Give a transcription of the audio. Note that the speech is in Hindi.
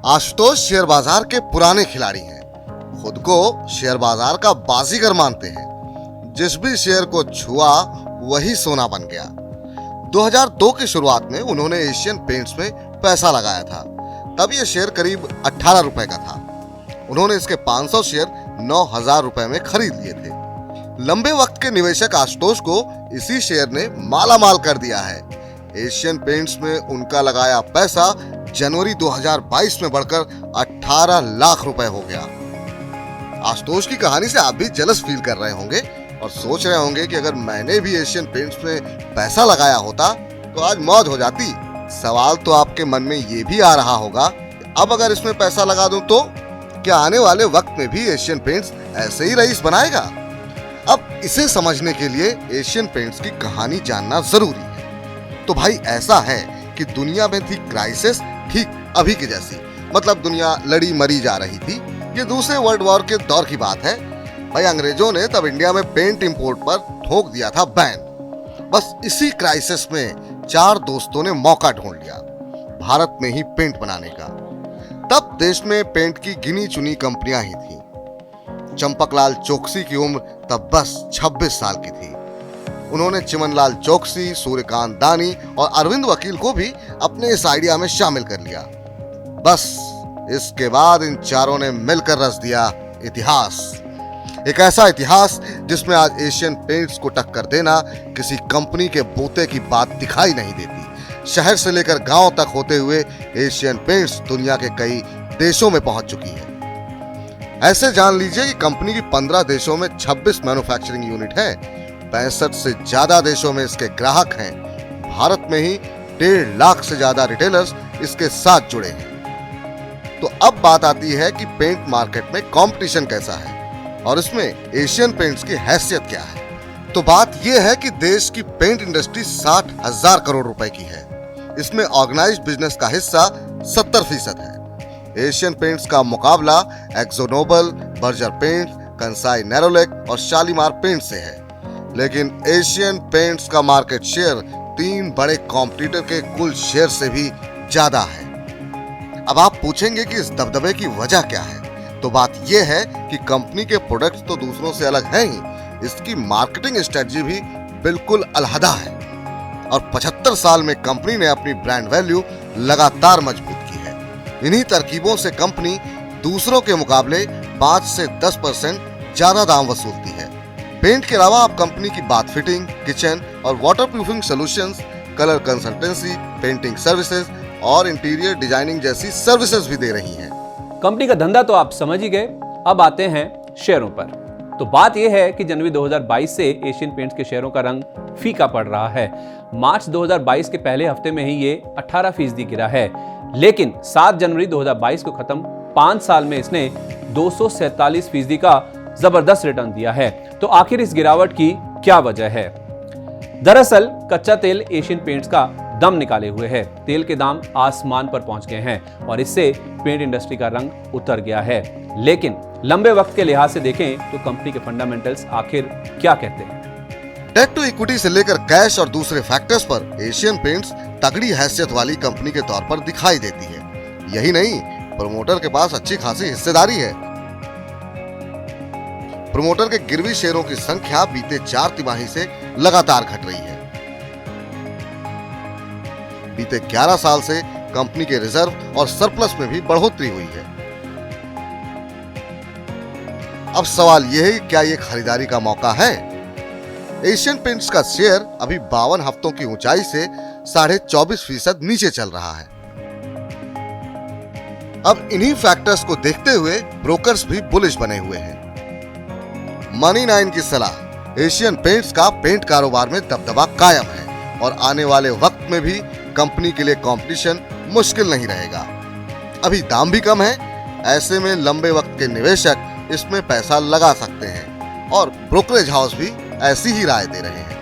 आशुतोष शेयर बाजार के पुराने खिलाड़ी हैं। खुद को शेयर बाजार का बाजीगर मानते हैं। जिस भी शेयर को छुआ वही सोना बन गया। 2002 की शुरुआत में उन्होंने एशियन पेंट्स में पैसा लगाया था। तब यह शेयर करीब 18 रुपए का था। उन्होंने इसके 500 शेयर 9,000 रुपए में खरीद लिए थे। लंबे वक्त के निवेशक आशुतोष को इसी शेयर ने मालामाल कर दिया है। एशियन पेंट्स में उनका लगाया पैसा जनवरी 2022 में बढ़कर 18 लाख रुपए हो गया। आशुतोष की कहानी से आप भी जलस फील कर रहे होंगे और सोच रहे होंगे कि अगर मैंने भी एशियन पेंट्स में पैसा लगाया होता तो आज मौज हो जाती। सवाल तो आपके मन में ये भी आ रहा होगा, अब अगर इसमें पैसा लगा दूं तो क्या आने वाले वक्त में भी एशियन पेंट्स ऐसे ही रईस बनाएगा? अब इसे समझने के लिए एशियन पेंट्स की कहानी जानना जरूरी है। तो भाई ऐसा है कि दुनिया में थी क्राइसिस ठीक अभी की जैसी, मतलब दुनिया लड़ी मरी जा रही थी। ये दूसरे वर्ल्ड वॉर के दौर की बात है। भाई अंग्रेजों ने तब इंडिया में पेंट इंपोर्ट पर ठोक दिया था बैन। बस इसी क्राइसिस में 4 दोस्तों ने मौका ढूंढ लिया भारत में ही पेंट बनाने का। तब देश में पेंट की गिनी चुनी कंपनियां ही थी। चंपकलाल चौकसी की उम्र तब बस 26 साल की थी। उन्होंने चिमनलाल चौकसी, सूर्यकांत दानी और अरविंद वकील को भी अपने इस आइडिया में शामिल कर लिया। बस इसके बाद इन चारों ने मिलकर रच दिया इतिहास। एक ऐसा इतिहास जिसमें आज एशियन पेंट्स को टक्कर देना किसी कंपनी के बोते की बात दिखाई नहीं देती। शहर से लेकर गांव तक होते हुए एशियन पेंट्स दुनिया के कई देशों में पहुंच चुकी है। ऐसे जान लीजिए कि कंपनी की 15 देशों में 26 मैन्युफैक्चरिंग यूनिट है। 65 से ज्यादा देशों में इसके ग्राहक हैं। भारत में ही 1.5 लाख से ज्यादा रिटेलर्स इसके साथ जुड़े हैं। तो अब बात आती है कि पेंट मार्केट में कंपटीशन कैसा है और इसमें एशियन पेंट्स की हैसियत क्या है। तो बात यह है कि देश की पेंट इंडस्ट्री 60,000 करोड़ रुपए की है। इसमें ऑर्गेनाइज्ड बिजनेस का हिस्सा 70% है। एशियन पेंट्स का मुकाबला Akzo Nobel, Berger Paints, Kansai Nerolac और शालीमार पेंट से है। लेकिन एशियन पेंट्स का मार्केट शेयर 3 बड़े कॉम्पिटिटर के कुल शेयर से भी ज्यादा है। अब आप पूछेंगे कि इस दबदबे की वजह क्या है? तो बात यह है कि कंपनी के प्रोडक्ट्स तो दूसरों से अलग हैं ही, इसकी मार्केटिंग स्ट्रेटजी भी बिल्कुल अलहदा है। और 75 साल में कंपनी ने अपनी ब्रांड वैल्यू लगातार मजबूत की है। इन्हीं तरकीबों से कंपनी दूसरों के मुकाबले 5 से 10% ज्यादा दाम वसूलती है। पेंट के अलावा आप कंपनी की बाथ फिटिंग, किचन और waterproofing solutions, colour consultancy, painting services और इंटीरियर डिजाइनिंग जैसी सर्विसेज भी दे रही हैं। कंपनी का धंधा तो आप समझ ही गए। अब आते हैं शेयरों पर। तो बात यह है कि जनवरी 2022 से एशियन पेंट्स के शेयरों का रंग फीका पड़ रहा है। मार्च 2022 के पहले हफ्ते में ही ये 18% गिरा है, लेकिन 7 जनवरी 2022 को खत्म 5 साल में इसने 247% का जबरदस्त रिटर्न दिया है। तो आखिर इस गिरावट की क्या वजह है? दरअसल कच्चा तेल एशियन पेंट्स का दम निकाले हुए है। तेल के दाम आसमान पर पहुंच गए हैं और इससे पेंट इंडस्ट्री का रंग उतर गया है। लेकिन लंबे वक्त के लिहाज से देखें तो कंपनी के फंडामेंटल्स आखिर क्या कहते हैं? डेट टू इक्विटी से लेकर कैश और दूसरे फैक्टर्स पर एशियन पेंट्स तगड़ी हैसियत वाली कंपनी के तौर पर दिखाई देती है। यही नहीं, प्रमोटर के पास अच्छी खासी हिस्सेदारी है। प्रमोटर के गिरवी शेयरों की संख्या बीते 4 तिमाही से लगातार घट रही है। बीते 11 साल से कंपनी के रिजर्व और सरप्लस में भी बढ़ोतरी हुई है। अब सवाल यह है, क्या यह खरीदारी का मौका है? एशियन पेंट्स का शेयर अभी 52 हफ्तों की ऊंचाई से 24.5% नीचे चल रहा है। अब इन्हीं फैक्टर्स को देखते हुए ब्रोकर्स भी बुलिश बने हुए हैं। मनी 9 की सलाह, एशियन पेंट्स का पेंट कारोबार में दबदबा कायम है और आने वाले वक्त में भी कंपनी के लिए कंपटीशन मुश्किल नहीं रहेगा। अभी दाम भी कम है, ऐसे में लंबे वक्त के निवेशक इसमें पैसा लगा सकते हैं और ब्रोकरेज हाउस भी ऐसी ही राय दे रहे हैं।